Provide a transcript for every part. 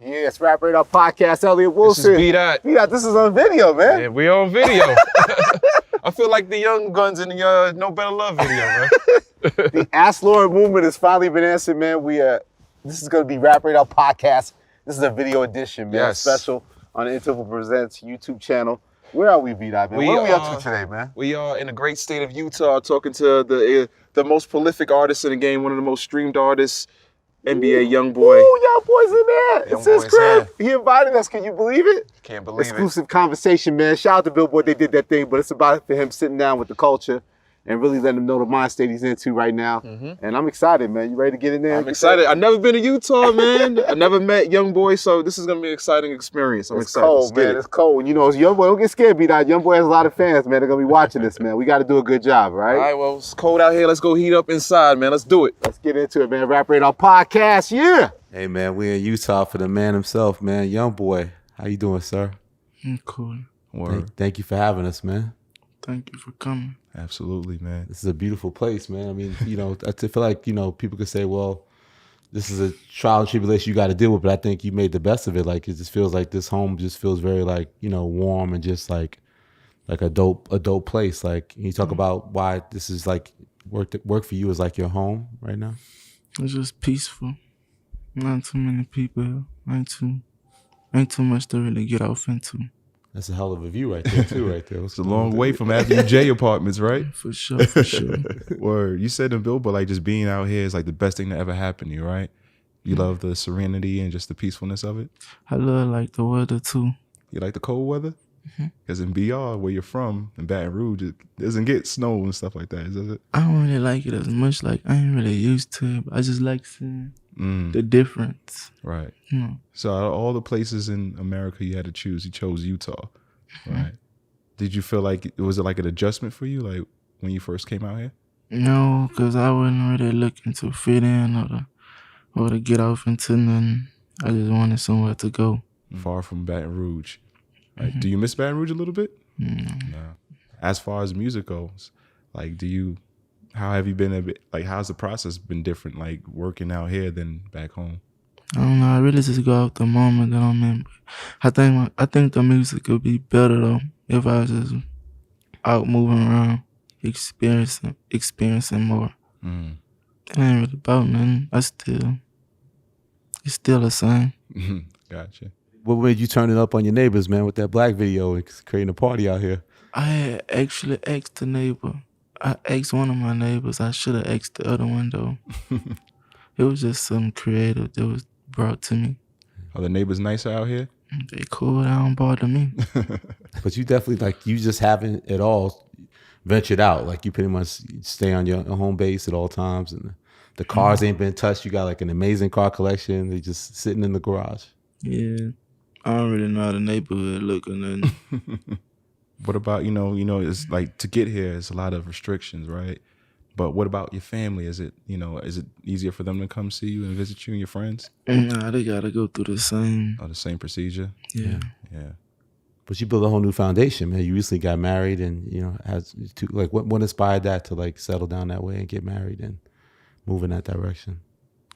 Yeah, it's Rap Radar Podcast. Elliot Wilson. This is B-Dot. B-Dot, this is on video, man. Yeah, we on video. I feel like the Young Guns in the No Better Love video, man. The Ask Lauren movement has finally been answered, man. This is going to be Rap Radar Podcast. This is a video edition, man. Yes. Special on the Interval Presents YouTube channel. Where are we, B-Dot, man? What are we up to today, man? We are in the great state of Utah talking to the most prolific artist in the game, one of the most streamed artists, NBA Youngboy. Ooh, Youngboy's in there. It's his crib. Here. He invited us. Can you believe it? Can't believe Exclusive conversation, man. Shout out to Billboard. They did that thing, but it's about for him sitting down with the culture and really letting him know the mind state he's into right now. Mm-hmm. And I'm excited, man. You ready to get in there? I'm excited. I've never been to Utah, man. I never met Youngboy, so this is going to be an exciting experience. I'm excited. It's cold, man. It's cold. You know, it's Youngboy. Don't get scared, B-Dot. Youngboy has a lot of fans, man. They're going to be watching this, man. We got to do a good job, right? All right, well, it's cold out here. Let's go heat up inside, man. Let's do it. Let's get into it, man. Rap Radar Podcast, yeah. Hey, man, we in Utah for the man himself, man. Youngboy. How you doing, sir? I'm cool. Thank you for having us, man. Thank you for coming. Absolutely, man. This is a beautiful place, man. I mean, you know, I feel like, you know, people could say, well, this is a trial and tribulation you got to deal with, but I think you made the best of it. Like, it just feels like this home just feels very, like, you know, warm and just like a dope place. Like, can you talk about why this is like work for you is like your home right now? It's just peaceful. Not too many people. Ain't too much to really get off into. That's a hell of a view right there, too, right there. It's a long way from Avenue J apartments, right? For sure, for sure. Word. You said in Billboard, like, just being out here is like the best thing that ever happened to you, right? You love the serenity and just the peacefulness of it? I love, like, the weather, too. You like the cold weather? Because in BR, where you're from, in Baton Rouge, it doesn't get snow and stuff like that, does it? I don't really like it as much. Like, I ain't really used to it, but I just like seeing the difference. Right. You know? So out of all the places in America you had to choose, you chose Utah, right? Did you feel like, was it like an adjustment for you, like when you first came out here? No, because I wasn't really looking to fit in or to get off into nothing. I just wanted somewhere to go. Far from Baton Rouge. Right? Do you miss Baton Rouge a little bit? No. As far as music goes, like, how have you been how's the process been different, like working out here than back home? I don't know. I really just go out the moment that I'm in. I think the music would be better though if I was just out moving around, experiencing more. It ain't really about nothing. It's still the same. Gotcha. What made you turn it up on your neighbors, man, with that Black video and creating a party out here? I had actually asked the neighbor. I asked one of my neighbors. I should have asked the other one though. It was just something creative that was brought to me. Are the neighbors nicer out here? They cool. They don't bother me. But you definitely, like, you just haven't at all ventured out. Like, you pretty much stay on your home base at all times, and the cars ain't been touched. You got like an amazing car collection. They just sitting in the garage. Yeah. I don't really know how the neighborhood look or nothing. What about, you know, it's like to get here, it's a lot of restrictions, right? But what about your family? Is it easier for them to come see you and visit you and your friends? Nah, they gotta go through the same. Oh, the same procedure? Yeah. But you built a whole new foundation, man. You recently got married, and, you know, what inspired that to like settle down that way and get married and move in that direction?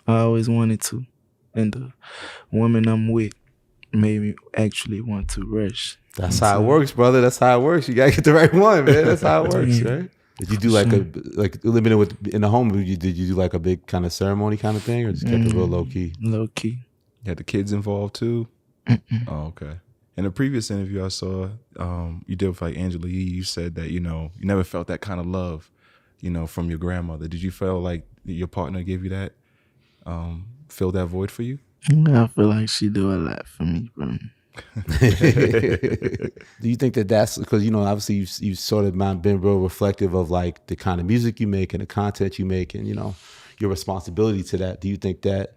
I always wanted to. And the woman I'm with made me actually want to rush. That's how it works, brother. That's how it works. You gotta get the right one, man. That's how it works, right? Did you do like living in the home? Did you do like a big kind of ceremony kind of thing, or just kept it real low key? Low key. You had the kids involved too? Oh, okay. In a previous interview I saw you did with like Angela Yee, you said that, you know, you never felt that kind of love, you know, from your grandmother. Did you feel like your partner gave you that, fill that void for you? I feel like she do a lot for me, bro. Do you think that's because, you know, obviously you've sort of been real reflective of like the kind of music you make and the content you make and, you know, your responsibility to that? Do you think that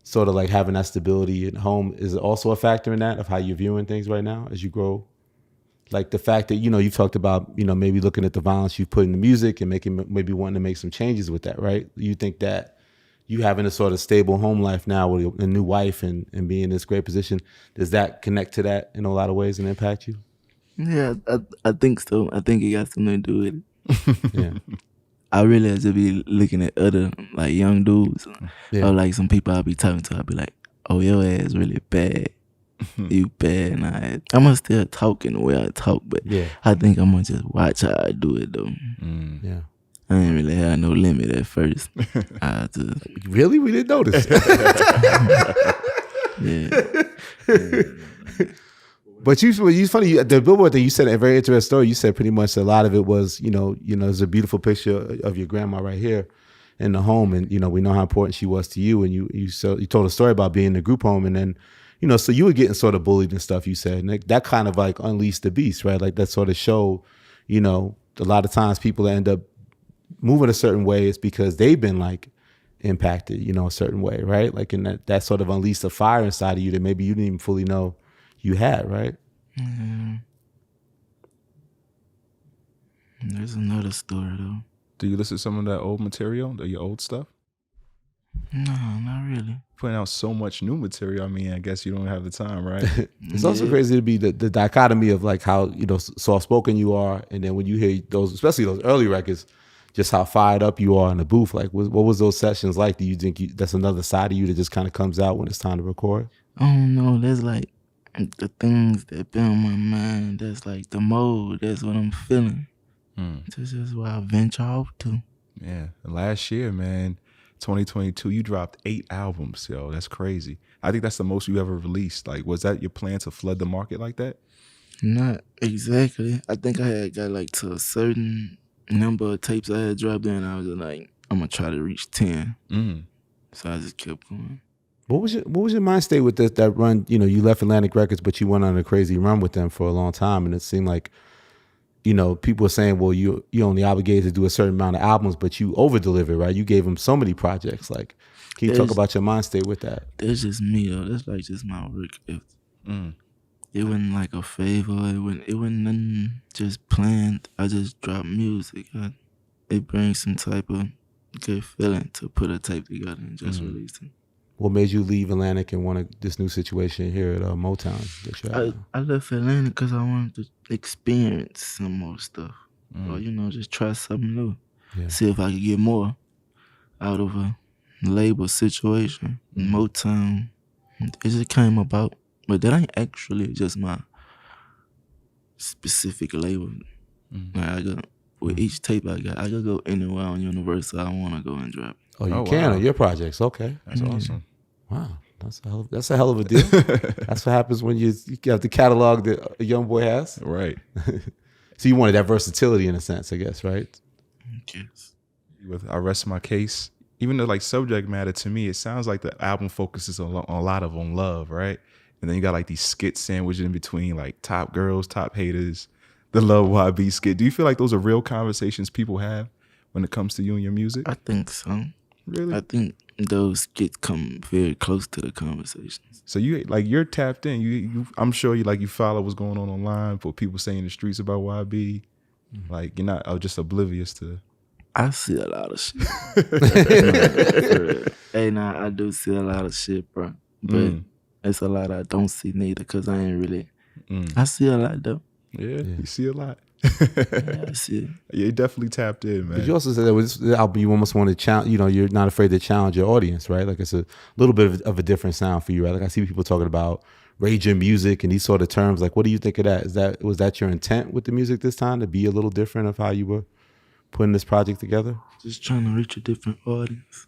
sort of like having that stability at home is also a factor in that, of how you're viewing things right now as you grow? Like the fact that, you know, you've talked about, you know, maybe looking at the violence you've put in the music and maybe wanting to make some changes with that, right? You think that you having a sort of stable home life now with a new wife and being in this great position, does that connect to that in a lot of ways and impact you? Yeah, I think so. I think it got something to do with it. Yeah. I really have to be looking at other like young dudes or like some people I'll be talking to. I'll be like, oh, your ass really bad. You bad. And I'ma still talking the way I talk, but Yeah. I think I'm gonna just watch how I do it though. Yeah. I ain't really have no limit at first. I just Really? We didn't notice. yeah. But you funny. The Billboard thing you said, a very interesting story. You said pretty much a lot of it was, there's a beautiful picture of your grandma right here in the home, and we know how important she was to you. And you told a story about being in the group home, and then so you were getting sort of bullied and stuff. You said, and that kind of like unleashed the beast, right? Like that sort of showed, a lot of times people end up moving a certain way is because they've been like impacted, a certain way, right? Like in that sort of unleashed a fire inside of you that maybe you didn't even fully know you had, right? Mm-hmm. There's another story though. Do you listen to some of that old material, your old stuff? No, not really. Putting out so much new material. I mean, I guess you don't have the time, right? It's also crazy to be the dichotomy of like how soft spoken you are, and then when you hear those, especially those early records, just how fired up you are in the booth. Like, what was those sessions like? Do you think that's another side of you that just kind of comes out when it's time to record? I don't know. There's like the things that been on my mind. That's like the mode. That's what I'm feeling. This is what I venture off to. Yeah. And last year, man, 2022, you dropped 8 albums, yo. That's crazy. I think that's the most you ever released. Like, was that your plan to flood the market like that? Not exactly. I think I had got like to a certain number of tapes I had dropped in. I was just like, I'm gonna try to reach 10. So I just kept going. What was your mind state with that run? You left Atlantic Records, but you went on a crazy run with them for a long time, and it seemed like, people were saying, well, you only obligated to do a certain amount of albums, but you over delivered, right? You gave them so many projects. Like, can you talk about your mind state with that? That's just me though. That's like just my work ethic. It wasn't like a favor. It wasn't nothing just planned. I just dropped music. It brings some type of good feeling to put a tape together and just release it. What made you leave Atlantic and want this new situation here at Motown? That I left Atlanta because I wanted to experience some more stuff. Or, just try something new. Yeah. See if I could get more out of a label situation. Motown, it just came about. But that ain't actually just my specific label. Like with each tape I could go anywhere on Universal I want to go and drop it. Oh, you can on your projects. Okay. That's awesome. Wow. That's a hell of a deal. That's what happens when you have the catalog that a Youngboy has. Right. So you wanted that versatility in a sense, I guess, right? Yes. With I Rest My Case, even though like subject matter to me, it sounds like the album focuses on a lot on love, right? And then you got like these skits sandwiched in between, like top girls, top haters, the Love YB skit. Do you feel like those are real conversations people have when it comes to you and your music? I think so. Really? I think those skits come very close to the conversations. So you're tapped in. You I'm sure you follow what's going on online, what people say in the streets about YB. Like you're not just oblivious to. I see a lot of shit. Hey, nah, I do see a lot of shit, bro. But it's a lot I don't see neither, because I ain't really. I see a lot though. Yeah, you see a lot. Yeah, I see it. Yeah, you definitely tapped in, man. But you also said that with this album, you almost want to challenge. You're not afraid to challenge your audience, right? Like it's a little bit of a different sound for you, right? Like I see people talking about raging music and these sort of terms. Like, what do you think of that? Was that your intent with the music this time, to be a little different of how you were putting this project together? Just trying to reach a different audience.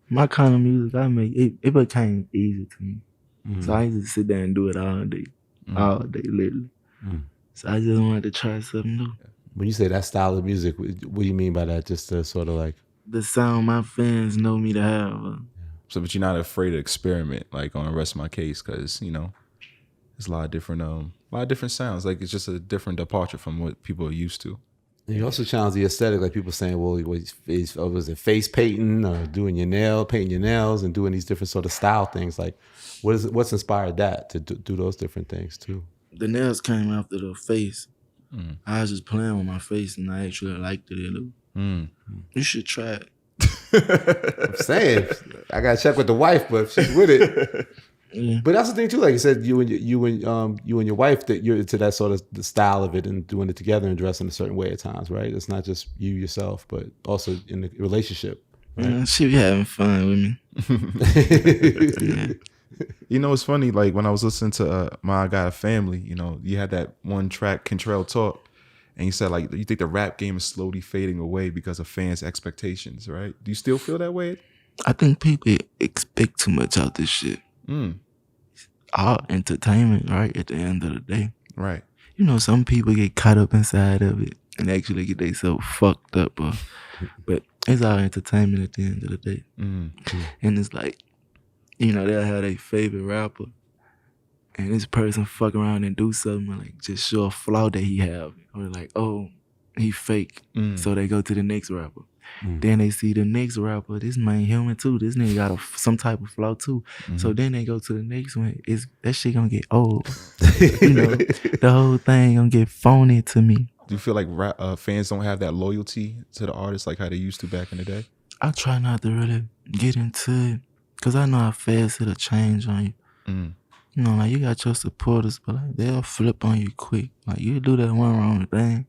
My kind of music I make, it became easy to me. So I used to sit there and do it all day, literally. So I just wanted to try something new. When you say that style of music, what do you mean by that? Just to sort of like the sound my fans know me to have. So, but you're not afraid to experiment, like on Rest My Case, because there's a lot of different sounds. Like it's just a different departure from what people are used to. And you also challenge the aesthetic, like people saying, well, was it face painting or painting your nails and doing these different sort of style things? Like, what's inspired that to do those different things too? The nails came after the face. I was just playing with my face, and I actually liked it a little. You should try it. I'm saying, I gotta check with the wife, but if she's with it. Yeah. But that's the thing too. Like you said, you and your wife, that you're into that sort of the style of it and doing it together and dressing a certain way at times, right? It's not just you yourself, but also in the relationship. Right? She be having fun with me. You know, it's funny. Like when I was listening to My I Got a Family, you know, you had that one track, Cantrell Talk, and you said like you think the rap game is slowly fading away because of fans' expectations, right? Do you still feel that way? I think people expect too much out this shit. All entertainment, right? At the end of the day, Right. you know, some people get caught up inside of it and actually get themselves fucked up. But it's all entertainment at the end of the day. And it's like, you know, they'll have their favorite rapper, and this person fuck around and do something like just show a flaw that he have, or like, oh, he fake. So they go to the next rapper. Then they see the next rapper, this man human too. This nigga got some type of flaw too. So then they go to the next one. That shit gonna get old. You know, the whole thing gonna get phony to me. Do you feel like fans don't have that loyalty to the artist like how they used to back in the day? I try not to really get into it because I know how fast it'll change on you. You know, like you got your supporters, but like they'll flip on you quick. Like you do that one wrong thing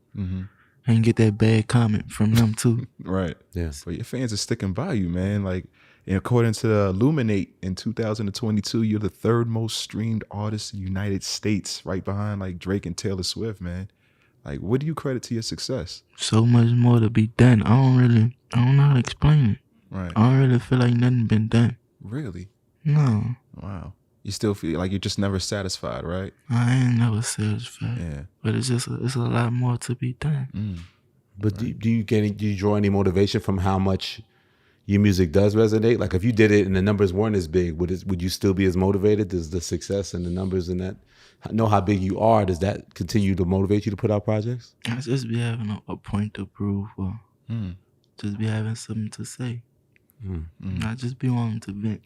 and get that bad comment from them too. Right. Yeah. But your fans are sticking by you, man. Like, and according to Illuminate in 2022, you're the third most streamed artist in the United States, right behind like Drake and Taylor Swift, man. Like, what do you credit to your success? So much more to be done. I don't know how to explain it. Right. I don't really feel like nothing been done. Really? No. Wow. You still feel like you're just never satisfied, right? I ain't never satisfied. Yeah. But it's a lot more to be done. But do you draw any motivation from how much your music does resonate? Like if you did it and the numbers weren't as big, would you still be as motivated? Does the success and the numbers and that know how big you are? Does that continue to motivate you to put out projects? I just be having a point to prove or just be having something to say. I just be wanting to vent.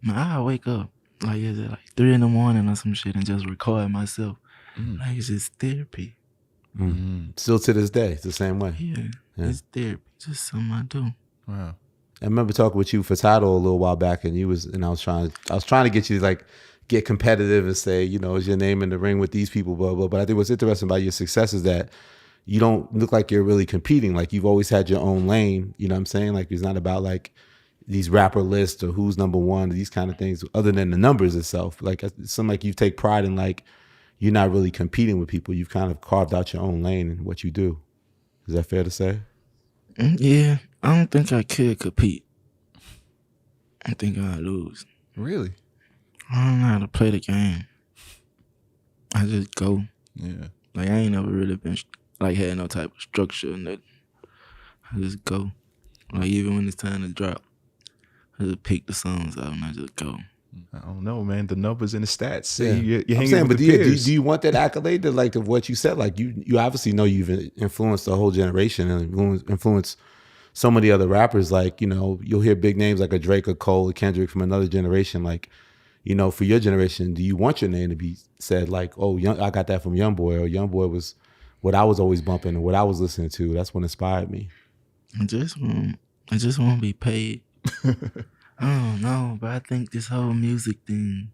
Man, I wake up like is it like 3 a.m. or some shit and just record myself. Like it's just therapy. Still to this day, it's the same way. Yeah, it's therapy. Just something I do. Wow. I remember talking with you for Tidal a little while back, and I was trying to get you to like get competitive and say, you know, is your name in the ring with these people, blah blah. But I think what's interesting about your success is that you don't look like you're really competing. Like you've always had your own lane. You know what I'm saying? Like it's not about like these rapper lists or who's number one, or these kind of things, other than the numbers itself. Like it's something like you take pride in, like you're not really competing with people. You've kind of carved out your own lane in what you do. Is that fair to say? Yeah, I don't think I could compete. I think I'd lose. Really? I don't know how to play the game. I just go. Yeah. Like I ain't never really been like had no type of structure or nothing. I just go. Like even when it's time to drop, I just pick the songs out and I just go. I don't know, man. The numbers and the stats say Yeah. you're I'm hanging saying, with but the peers. do you want that accolade to like of what you said? Like you obviously know you've influenced the whole generation and influenced so many other rappers. Like, you know, you'll hear big names like a Drake, a Cole, a Kendrick from another generation. Like, you know, for your generation, do you want your name to be said like, oh, I got that from Youngboy, or Youngboy was what I was always bumping and what I was listening to. That's what inspired me. I just want to be paid. I don't know, but I think this whole music thing,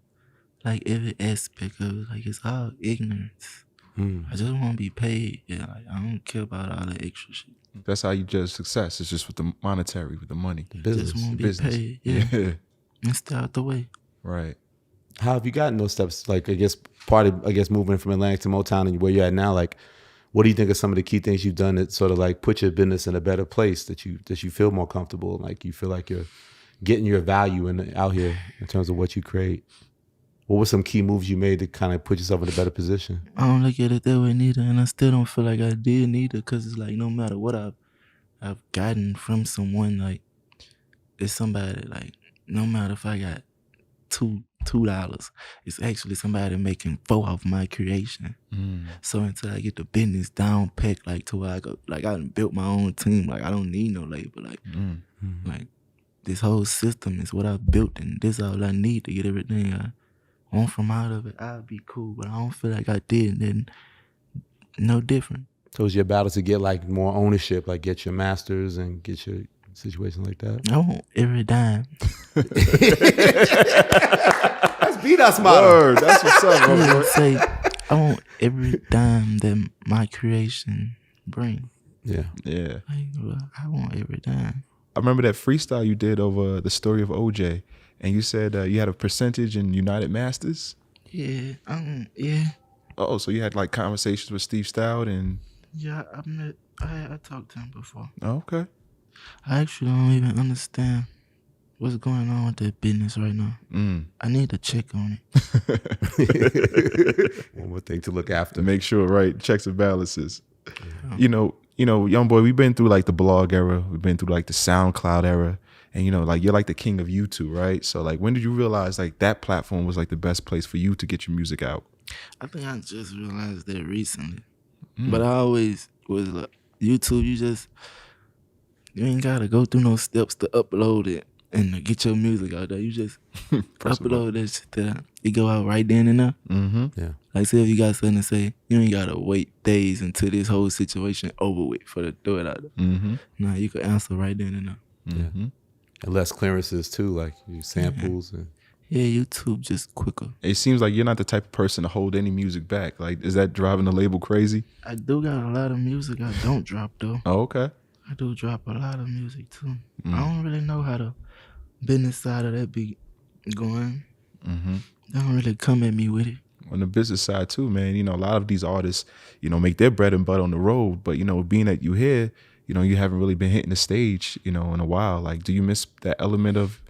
like every aspect of it, like it's all ignorance. I just want to be paid. Yeah, like, I don't care about all the extra shit. That's how you judge success. It's just with the monetary, with the money. The I business. just want to be business. paid. Yeah. And stay out the way. Right. How have you gotten those steps? Like, I guess moving from Atlantic to Motown and where you're at now, like, what do you think are some of the key things you've done that sort of like put your business in a better place, that you feel more comfortable, like you feel like you're getting your value out here in terms of what you create? What were some key moves you made to kind of put yourself in a better position? I don't look at it that way neither, and I still don't feel like I did neither, because it's like no matter what I've gotten from someone, like it's somebody, like no matter if I got $2, it's actually somebody making $4 off my creation. So until I get the business down packed, like to where I go, like I done built my own team, like I don't need no label, like like this whole system is what I built, and this is all I need to get everything I want from out of it. I'll be cool, but I don't feel like I did nothing no different. So it's your battle to get like more ownership, like get your masters and get your situation like that? I want every dime. That's B-Dot's motto. Word. That's what's up, I bro. would say I want every dime that my creation bring. Yeah. Yeah. Like, I want every dime. I remember that freestyle you did over the story of OJ, And you said you had a percentage in United Masters. Yeah, yeah, Oh, so you had like conversations with Steve Stout and. yeah. I talked to him before. Oh, okay. I actually don't even understand what's going on with that business right now. I need to check on it. One more thing to look after. To make sure, right? Checks and balances. Yeah. You know, Youngboy, we've been through like the blog era. We've been through like the SoundCloud era. And, like, you're like the king of YouTube, right? So, like, when did you realize, like, that platform was, like, the best place for you to get your music out? I think I just realized that recently. But I always was like, YouTube, you ain't got to go through no steps to upload it and to get your music out there. You just upload that shit there. It go out right then and there. Mm-hmm. Yeah. Like, say if you got something to say, you ain't got to wait days until this whole situation over with for to throw it out there. Mm-hmm. Nah, you can answer right then and there. Mm-hmm. And less clearances too, like samples and. Yeah, YouTube just quicker. It seems like you're not the type of person to hold any music back. Like, is that driving the label crazy? I do got a lot of music I don't drop though. Oh, okay. I do drop a lot of music too. I don't really know how the business side of that be going. Mm-hmm. They don't really come at me with it. On the business side too, man, a lot of these artists, make their bread and butter on the road. But, being that you here, you haven't really been hitting the stage, in a while. Like, do you miss that element of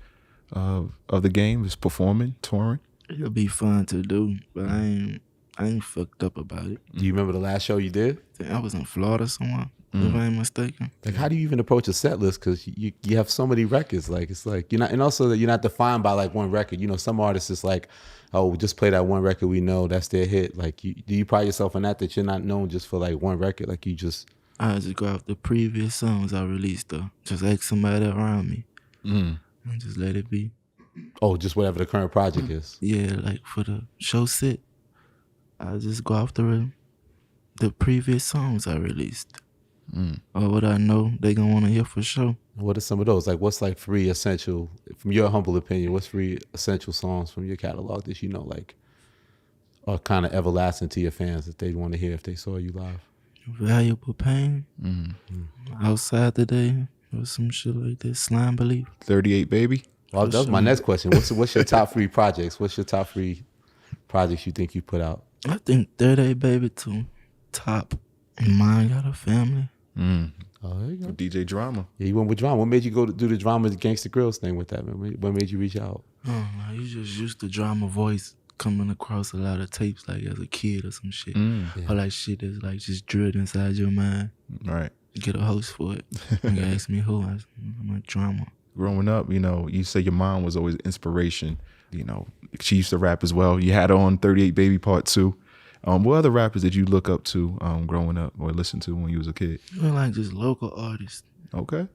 the game, is performing, touring? It'll be fun to do, but I ain't fucked up about it. Do you remember the last show you did? I was in Florida somewhere, if I ain't mistaken. Like, how do you even approach a set list? Because you have so many records. Like, it's like you're not, and also that you're not defined by like one record. Some artists is like, oh, just play that one record we know, that's their hit. Like, do you pride yourself on that you're not known just for like one record? Like, you just. I just go off the previous songs I released though. Just ask somebody around me. And just let it be. Oh, just whatever the current project is. Yeah, like for the show set, I just go after the previous songs I released. Or what I know they gonna want to hear for sure. What are some of those? Like, what's like 3 essential, from your humble opinion, what's 3 essential songs from your catalog that like are kind of everlasting to your fans that they'd want to hear if they saw you live? Valuable Pain, Outside Today, or some shit like that. Slime Belief. 38 Baby. Well, that was my next question. What's your top 3 projects? What's your top 3 projects you think you put out? I think 38 Baby too. Top. And Mine Got a Family. Oh, there you go. DJ Drama. Yeah, you went with Drama. What made you go to do the Drama Gangsta Grills thing with that, man? What made you reach out? Oh, no, you just used to Drama voice coming across a lot of tapes like as a kid or some shit. Or like shit that's like just drilled inside your mind. Right. You get a host for it. You ask me who, I'm a Drama. Growing up, you say your mom was always inspiration. She used to rap as well. You had her on 38 Baby Part 2. What other rappers did you look up to growing up or listen to when you was a kid? Like just local artists. Okay.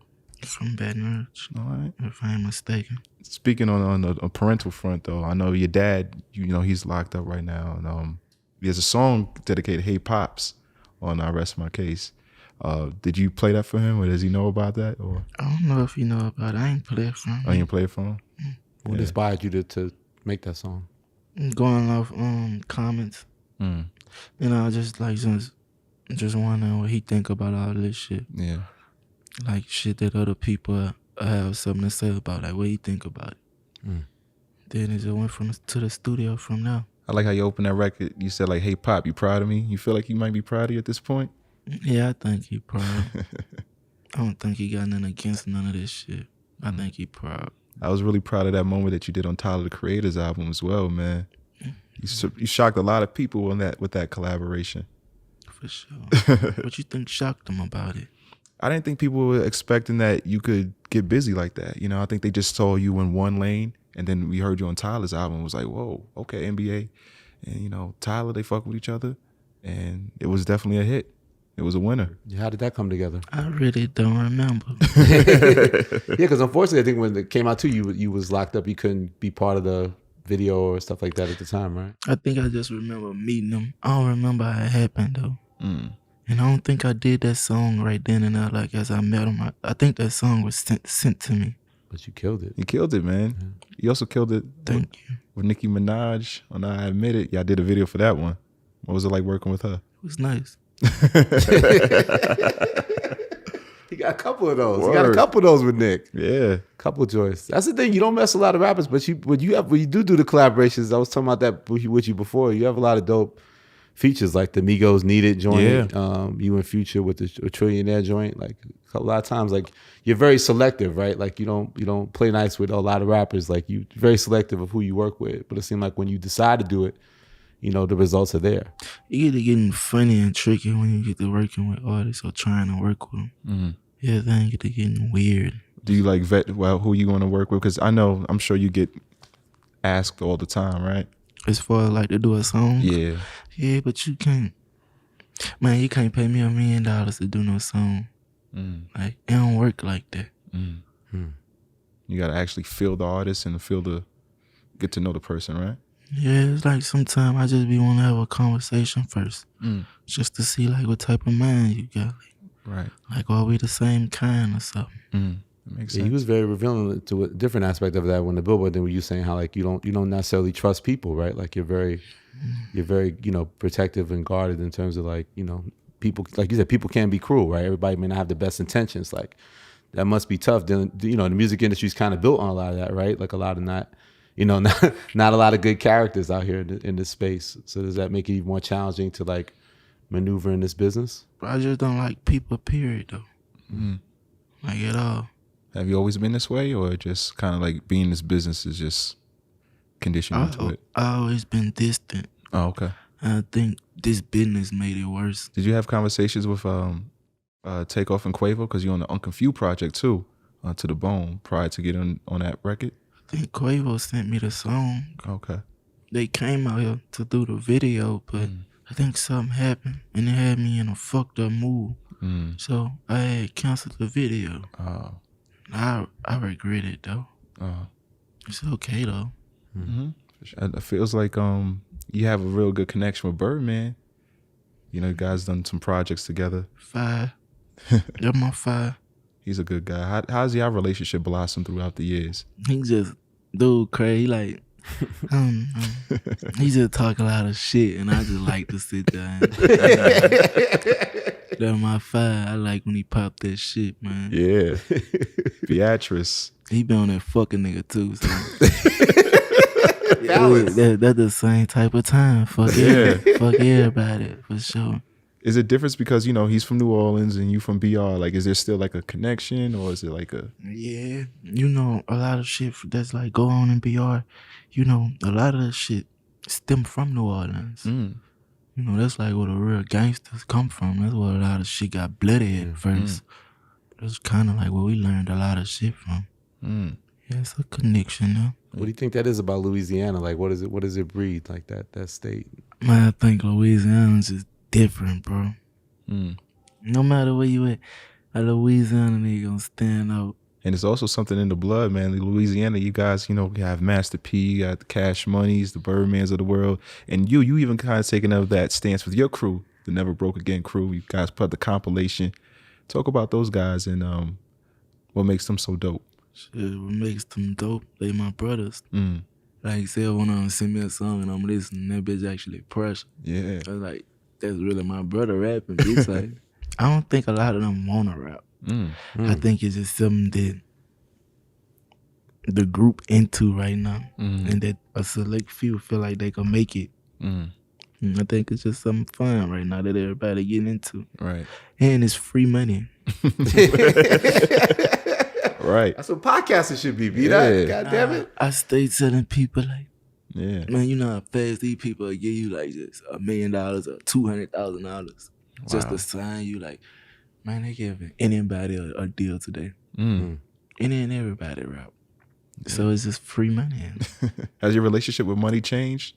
From Baton Rouge. All right. If I ain't mistaken. Speaking on a parental front, though, I know your dad, he's locked up right now. And he has a song dedicated, Hey Pops, on I Rest My Case. Did you play that for him, or does he know about that? Or I don't know if he know about it. I ain't play it for him. Oh, you didn't play it for him? What inspired you to make that song? Going off comments. Just wondering what he think about all this shit. Yeah. Like shit that other people have something to say about. Like what he think about it. Then it just went to the studio from there. I like how you opened that record. You said like, "Hey Pop, you proud of me?" You feel like he might be proud of you at this point? Yeah, I think he proud. I don't think he got nothing against none of this shit. I think he proud. I was really proud of that moment that you did on Tyler the Creator's album as well, man. You shocked a lot of people with that collaboration. For sure. What you think shocked them about it? I didn't think people were expecting that you could get busy like that. I think they just saw you in one lane, and then we heard you on Tyler's album. It was like, whoa, okay, NBA. And, Tyler, they fuck with each other. And it was definitely a hit. It was a winner. Yeah, how did that come together? I really don't remember. Yeah, because unfortunately, I think when it came out too, you was locked up. You couldn't be part of the video or stuff like that at the time, right? I think I just remember meeting him. I don't remember how it happened, though. And I don't think I did that song right then and there, like, as I met him. I think that song was sent to me. But you killed it. You killed it, man. Yeah. You also killed it Thank you. With Nicki Minaj on I Admit It. Y'all did a video for that one. What was it like working with her? It was nice. He got a couple of those. Word. He got a couple of those with Nick. Yeah. Couple of joints. That's the thing. You don't mess a lot of rappers, but when you do the collaborations, I was talking about that with you before. You have a lot of dope features like the Migos Needed joint. Yeah. You and Future with the Trillionaire joint. Like a lot of times, like you're very selective, right? Like you don't play nice with a lot of rappers. Like you very selective of who you work with. But it seemed like when you decide to do it, the results are there. You get to getting funny and tricky when you get to working with artists or trying to work with them. Mm-hmm. Yeah, then you get to getting weird. Do you like vet who you want to work with? Because I'm sure you get asked all the time, right? As far as like to do a song? Yeah. Yeah, but you can't. Man, you can't pay me $1 million to do no song. Like, it don't work like that. You got to actually feel the artist and get to know the person, right? Yeah, it's like sometimes I just be want to have a conversation first. Just to see like what type of mind you got. Right. Like, are we the same kind or something? That makes sense. He was very revealing to a different aspect of that when the Billboard thing, where you saying how like you don't necessarily trust people, right? Like you're very protective and guarded in terms of like people, like you said, people can be cruel, right? Everybody may not have the best intentions. Like that must be tough. Then the music industry's kind of built on a lot of that, right? Like a lot of not a lot of good characters out here in this space. So does that make it even more challenging to like maneuver in this business? But I just don't like people, period, though. Like at all. Have you always been this way, or just kind of like being in this business is just conditioned into it? I always been distant. Oh, okay. I think this business made it worse. Did you have conversations with Takeoff and Quavo? Because you're on the Unconfused project too, To the Bone, prior to getting on that record? I think Quavo sent me the song. Okay. They came out here to do the video, but I think something happened, and it had me in a fucked up mood. So I had canceled the video. I regret it, though. It's okay, though. It feels like you have a real good connection with Birdman. You guys done some projects together. 5. They're my 5. He's a good guy. How's your relationship blossomed throughout the years? He just, dude, crazy. Like, he just talk a lot of shit, and I just like to sit there. They're my 5. I like when he pop that shit, man. Yeah. Beatrice. He been on that fucking nigga, too, so. That's the same type of time. Fuck everybody, for sure. Is it difference because he's from New Orleans and you from BR? Like, is there still like a connection, or is it like a? Yeah, a lot of shit that's like go on in BR. A lot of that shit stem from New Orleans. That's like where the real gangsters come from. That's where a lot of shit got bloody at first. That's kind of like where we learned a lot of shit from. Yeah, it's a connection, though. What do you think that is about Louisiana? Like, what does it breed, like that state? Man, I think Louisiana's just different, bro. No matter where you at, a Louisiana nigga gonna stand out. And it's also something in the blood, man. Louisiana, you guys, you have Master P, you got the Cash Moneys, the Birdmans of the world. And you even kind of taking up that stance with your crew, the Never Broke Again crew. You guys put the compilation. Talk about those guys and what makes them so dope. Shit, what makes them dope? They my brothers. Like, say one of them send me a song and I'm listening, that bitch actually pressure. Yeah. I was like, that's really my brother rapping. Bitch. Like, I don't think a lot of them want to rap. I think it's just something that the group into right now, and that a select few feel like they can make it. I think it's just something fun right now that everybody getting into. Right. And it's free money. Right. That's what podcasting should be, Yeah. God damn it. I stay telling people like, Yeah. man, you know how fast these people will give you like just $1 million or $200,000 just to sign you. Like, man, they giving anybody a deal today. Any and everybody rap. So it's just free money. Has your relationship with money changed?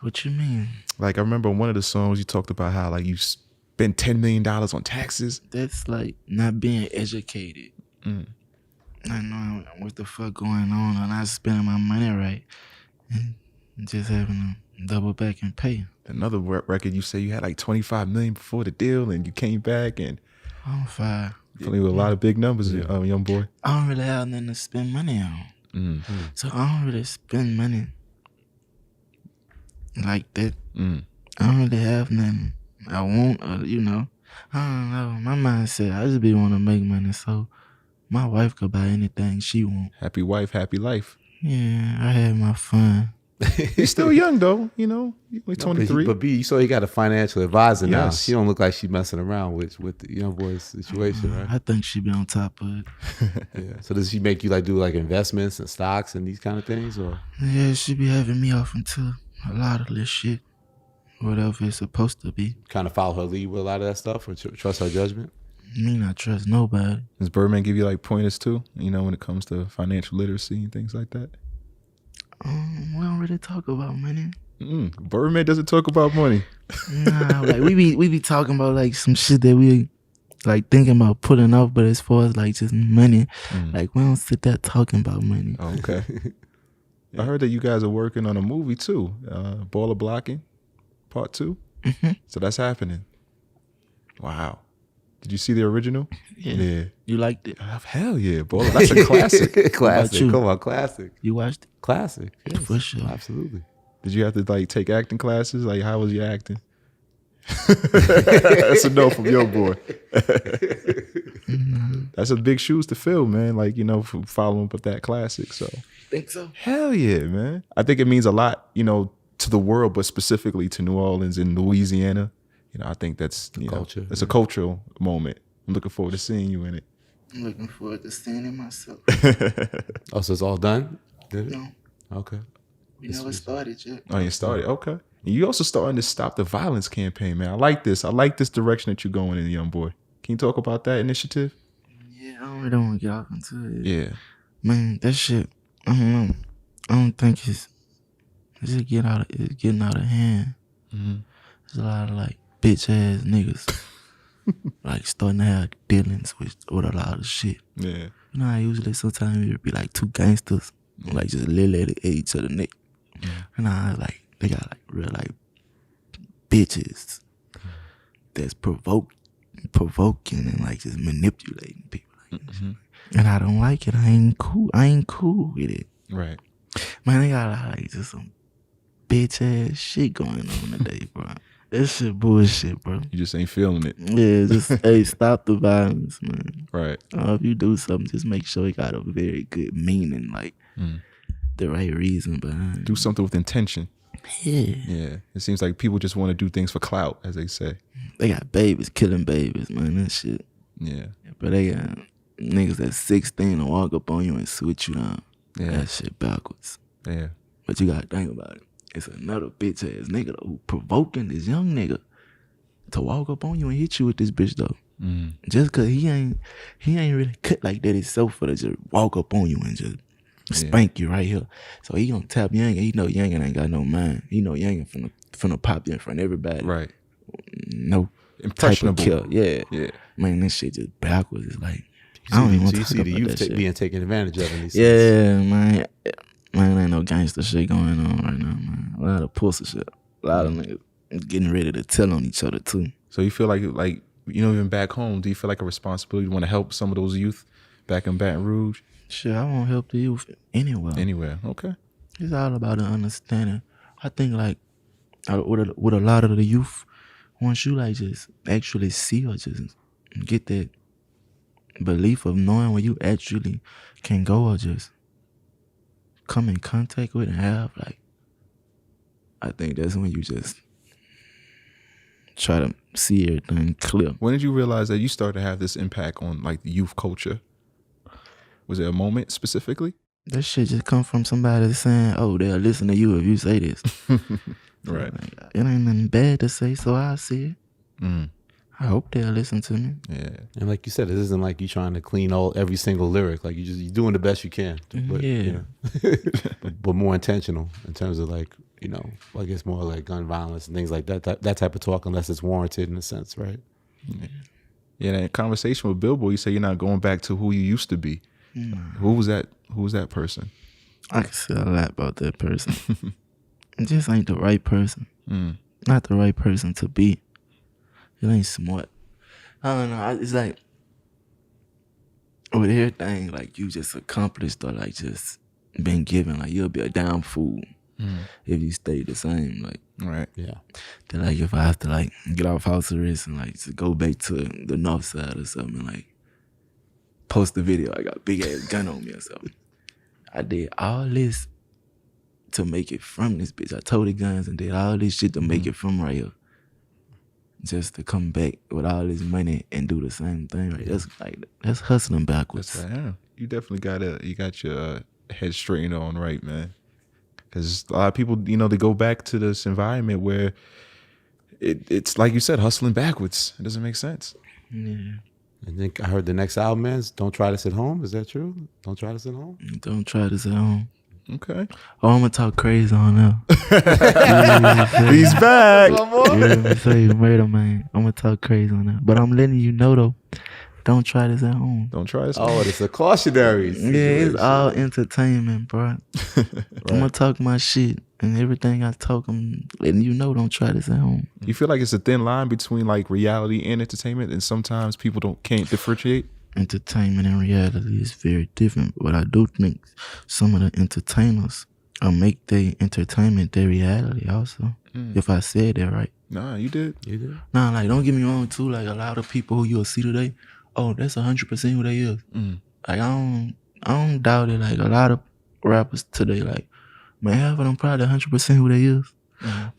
What you mean? Like, I remember one of the songs you talked about how like you spent $10 million on taxes. That's like not being educated. Not knowing what the fuck going on and not spending my money right. And just having to double back and pay. Another record, you say you had like 25 million before the deal and you came back and I'm fine. playing with a lot of big numbers, young boy. I don't really have nothing to spend money on. So I don't really spend money like that. I don't really have nothing I want, I don't know. My mindset, I just be want to make money so my wife could buy anything she want. Happy wife, happy life. Yeah, I had my fun. He's still young though, you know. He's only No, 23. but B, you saw he got a financial advisor now. Yes. She don't look like she messing around with the Youngboy's situation, right? I think she be on top of it. Yeah. So does she make you like do like investments and stocks and these kind of things, or? Yeah, she be having me off into a lot of this shit. Whatever it's supposed to be. Kind of follow her lead with a lot of that stuff, or trust her judgment? Me not trust nobody. Does Birdman give you like pointers too? You know, when it comes to financial literacy and things like that? We don't really talk about money. Birdman doesn't talk about money. Nah, like we be talking about like some shit that we like thinking about putting off, but as far as like just money, like we don't sit there talking about money. Oh, okay. I heard that you guys are working on a movie too, Baller Blocking, Part 2. So that's happening. Wow. Did you see the original? Yeah. You liked it? Hell yeah, Baller. That's a classic. Classic. you? Come on, classic. You watched it? Classic. Yes, For sure. Absolutely. Did you have to like take acting classes? Like, how was your acting? That's a no from your boy. That's a big shoes to fill, man. Like, you know, for following up with that classic. So Think so? hell yeah, man. I think it means a lot, you know, to the world, but specifically to New Orleans and Louisiana. You know, I think that's culture, It's a cultural moment. I'm looking forward to seeing you in it. I'm looking forward to seeing it myself. Oh, so it's all done? Did it? No, Okay. we never started yet. Oh, you started? Okay. And you also starting to Stop the Violence campaign, man. I like this. I like this direction that you're going in, young boy. Can you talk about that initiative? Yeah, I don't really want to get off into it. Yeah. Man, that shit, I don't know. I don't think it's just getting out of hand. There's a lot of like bitch ass niggas like starting to have dealings with a lot of shit. Yeah. You know how usually sometimes it would be like two gangsters like just literally at each other neck. And I like they got like real like bitches that's provoking and like just manipulating people. Like and I don't like it. I ain't cool with it. Right. Man, they got like just some bitch ass shit going on today, bro. That shit bullshit, bro. You just ain't feeling it. Yeah, just hey, stop the violence, man. Right. If you do something, just make sure it got a very good meaning, like the right reason behind. Do something with intention. Yeah. Yeah. It seems like people just want to do things for clout, as they say. They got babies killing babies, man. That shit. Yeah. But they got niggas that's 16 to walk up on you and switch you down. Yeah. That shit backwards. Yeah. But you gotta think about it. It's another bitch ass nigga though, who provoking this young nigga to walk up on you and hit you with this bitch though. Just cause he ain't really cut like that himself for to just walk up on you and just spank you right here. So he gonna tap Youngin. He know Youngin ain't got no mind. He know Youngin finna pop you in front of everybody. Right. No Impressionable. type of kill. Yeah. Yeah. Man, this shit just backwards. It's like I don't even want So to you talk see the about youth that shit. being taken advantage of in these Yeah, man. Man, ain't no gangster shit going on right now, man. A lot of pussy shit. A lot of niggas getting ready to tell on each other too. So you feel like you know, even back home, do you feel like a responsibility to want to help some of those youth back in Baton Rouge? Shit, I won't help the youth anywhere. Anywhere. Okay. It's all about the understanding. I think like with a lot of the youth, once you like just actually see or just get that belief of knowing where you actually can go or just come in contact with and have, like, I think that's when you just try to see everything clear. When did you realize that you started to have this impact on like the youth culture? Was there a moment specifically? That shit just come from somebody saying, oh, they'll listen to you if you say this. Right. Like, it ain't nothing bad to say, so I see it. I hope they'll listen to me. Yeah. And like you said, it isn't like you trying to clean every single lyric. Like you're doing the best you can. But, you know, but more intentional in terms of like, you know, I guess more like gun violence and things like that. That type of talk, unless it's warranted in a sense, right? Yeah. That conversation with Billboard, you say you're not going back to who you used to be. Who was that? Who was that person? I can say a lot about that person. It just ain't the right person. Not the right person to be. It ain't smart. I don't know. It's like with everything like you just accomplished or like just been given, like you'll be a damn fool if you stay the same, like. Right. Yeah. Then like if I have to like get off house arrest and like to go back to the north side or something, like post the video, I got a big ass gun on me or something. I did all this to make it from this bitch. I told the guns and did all this shit to make it from right here. Just to come back with all this money and do the same thing. Right? That's hustling backwards. That's right. Yeah. You definitely got your head straightened on right, man. Because a lot of people, you know, they go back to this environment where it's like you said, hustling backwards. It doesn't make sense. Yeah. I think I heard the next album is Don't Try This at Home. Is that true? Don't Try This at Home? Don't try this at home. Okay. Oh, I'm gonna talk crazy on them. He's back. Yeah, say murder, man. I'm gonna talk crazy on that. But I'm letting you know though, don't try this at home. Don't try this. Oh, it's a cautionary. Yeah, it's all entertainment, bro. I'm gonna talk my shit and everything I talk. I'm letting you know, don't try this at home. You feel like it's a thin line between like reality and entertainment, and sometimes people can't differentiate. Entertainment and reality is very different, but I do think some of the entertainers make their entertainment their reality also. If I said that right. Nah, you did. You did? Nah, like don't get me wrong too. Like a lot of people who you'll see today, oh, that's 100% who they is. Like I don't doubt it. Like a lot of rappers today, like man, half of them probably 100% who they is.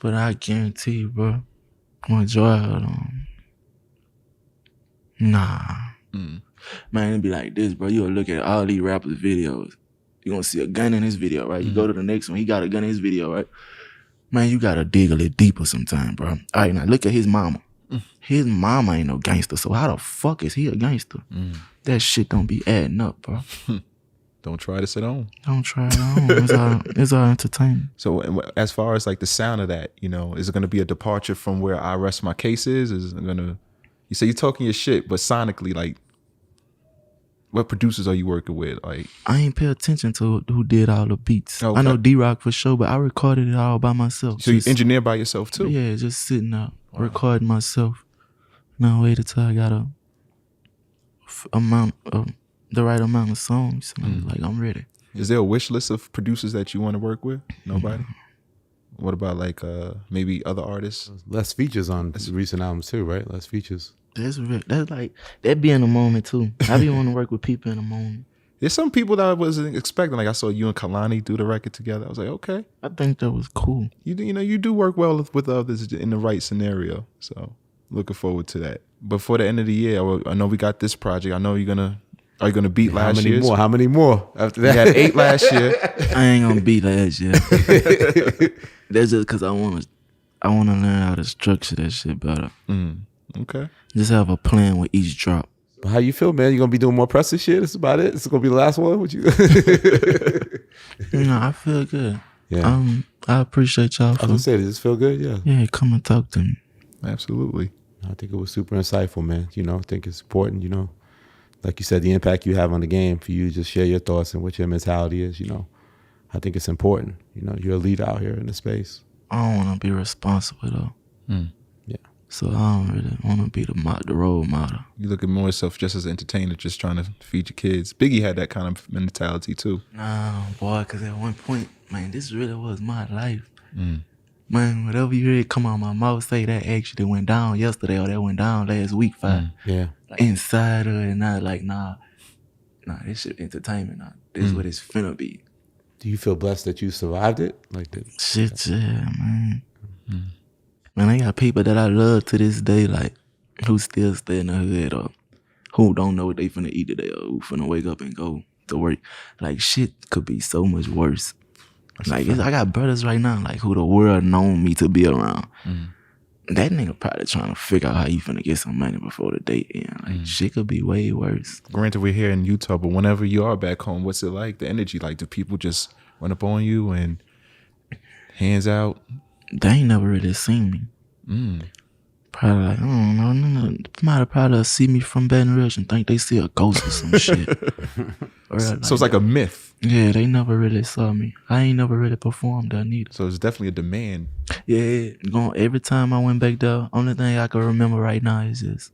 But I guarantee you, bro, majority of them, nah. Man, it'd be like this, bro. You'll look at all these rappers' videos. You're gonna see a gun in his video, right? You go to the next one, he got a gun in his video, right? Man, you gotta dig a little deeper sometime, bro. All right, now look at his mama. His mama ain't no gangster, so how the fuck is he a gangster? That shit don't be adding up, bro. Don't try this at home. Don't try it on. It's all entertainment. So as far as like the sound of that, you know, is it going to be a departure from where I rest my case is? Is it going to, you say you're talking your shit, but sonically, like, what producers are you working with? Like, I ain't pay attention to who did all the beats. Okay. I know D-Rock for sure, but I recorded it all by myself. so you engineer by yourself too? Yeah, just sitting up, recording myself. Now wait until I got the right amount of songs. Like I'm ready. Is there a wish list of producers that you want to work with? Nobody? What about like maybe other artists? Less features on recent albums too, right? Less features. That's like that be in the moment too. I be want to work with people in the moment. There's some people that I wasn't expecting. Like I saw you and Kalani do the record together. I was like, okay, I think that was cool. you know you do work well with others in the right scenario. So looking forward to that. But for the end of the year, I know we got this project. I know are you gonna beat last year? How many more after that? We had 8 last year. I ain't gonna beat last year. That's just because I wanna learn how to structure that shit better. Okay. Just have a plan with each drop. How you feel, man? You gonna be doing more press this year? That's about it. It's gonna be the last one. Would you? I feel good. Yeah. I appreciate y'all. I was gonna say, does this feel good? Yeah. Yeah, come and talk to me. Absolutely. I think it was super insightful, man. You know, I think it's important, you know, like you said, the impact you have on the game for you to just share your thoughts and what your mentality is, you know. I think it's important. You know, you're a leader out here in the space. I don't want to be responsible, though. Yeah. So I don't really want to be the role model. You look at more yourself just as an entertainer, just trying to feed your kids. Biggie had that kind of mentality too. Nah, boy, because at one point, man, this really was my life. Man, whatever you heard come out my mouth, say that actually went down yesterday or that went down last week, 5. Yeah. Like, inside of it, not like, nah, this shit entertainment. Nah, this is what it's finna be. Do you feel blessed that you survived it? Like that? Shit, yeah, man. Man, I got people that I love to this day, like, who still stay in the hood or who don't know what they finna eat today or who finna wake up and go to work. Like, shit could be so much worse. Like, I got brothers right now, like, who the world known me to be around. That nigga probably trying to figure out how you finna get some money before the day end. Like, shit could be way worse. Granted, we're here in Utah, but whenever you are back home, what's it like? The energy, like, do people just run up on you and hands out? They ain't never really seen me. Probably like, I don't know, somebody probably see me from Baton Rouge and think they see a ghost or some shit. Or So it's like a myth. Yeah, they never really saw me. I ain't never really performed there neither. So it's definitely a demand. Yeah, every time I went back there, only thing I can remember right now is this.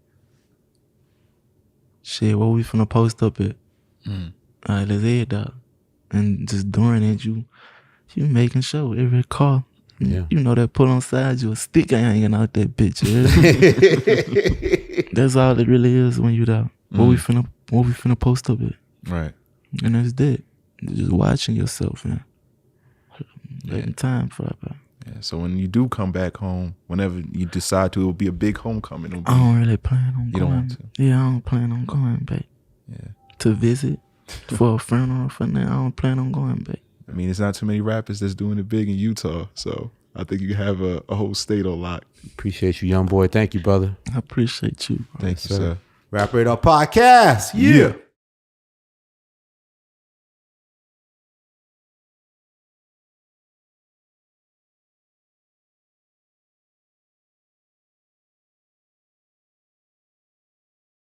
Shit, what we finna post up at? All right, let's head up. And just during it, You making sure every car. Yeah. You know that pull on side, you a stick hanging out that bitch. That's all it really is when you there. What we finna post up it. Right. And that's that. Just watching yourself and letting time fly by. Yeah. So when you do come back home, whenever you decide to, it will be a big homecoming. It'll be, I don't really plan on you going. don't want to. Yeah, I don't plan on going back. Yeah. To visit for a friend or for now, I don't plan on going back. I mean, it's not too many rappers that's doing it big in Utah. So I think you have a whole state on lock. Appreciate you, young boy. Thank you, brother. I appreciate you. Thank you, sir. Rap Radar Podcast. Yeah.